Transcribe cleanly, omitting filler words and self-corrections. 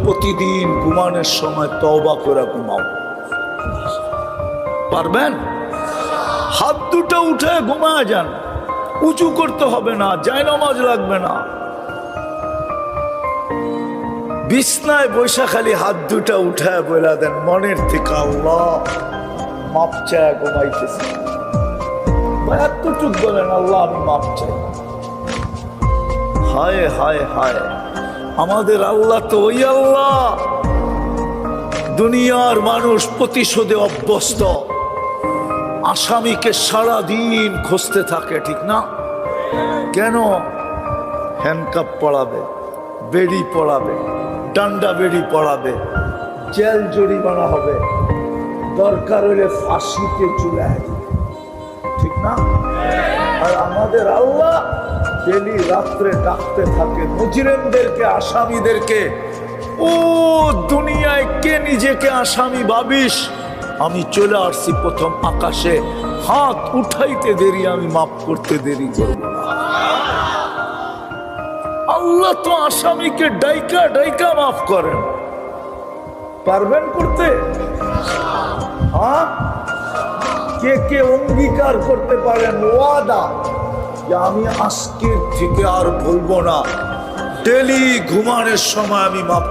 প্রতিদিন ঘুমানোর সময় তওবা করে ঘুমাও। পারবেন? হাত দুটো উঠে ঘুমায় যান, উঁচু করতে হবে না, জায়নামাজ লাগবে না। বিছনায় বৈশা খালি হাত দুটা উঠায় বলে দেন মনের থেকে, আল্লাহ মাপ চায় ঘুমাইতেছি। এতটুক বলেন, আল্লাহ আমি মাপ চাই। হায় হায় হায়, আমাদের আল্লাহ তো ওই আল্লাহ, দুনিয়ার মানুষ প্রতিশোধে অভ্যস্ত। আসামিকে সারা দিন খুঁজতে থাকে, ঠিক না? কেন? হ্যান্ডকাপ পড়াবে, বেড়ি পড়াবে, ডান্ডা বেড়ি পড়াবে, জেল জরিমানা হবে, দরকার হলে ফাঁসিতে ঝুলায়, ঠিক না? আর আমাদের আল্লাহ ডেলি রাত্রে ডাকতে থাকে মুজরিমদেরকে, আসামিদেরকে, ও দুনিয়ায় কে নিজেকে আসামি ভাবিস? আমি চলে আসছি প্রথম আকাশে, হাত উঠাইতে দেরি, আমি মাফ করতে দেরি করব না। আল্লাহ তো আসামিকে ডাইকা ডাইকা মাফ করেন। পারবেন করতে? হ্যাঁ, কে কে অঙ্গীকার করতে পারেন ওয়াদা যে আমি আজকের থেকে আর ভুলবো না, ডেলি ঘুমানোর সময় আমি মাপ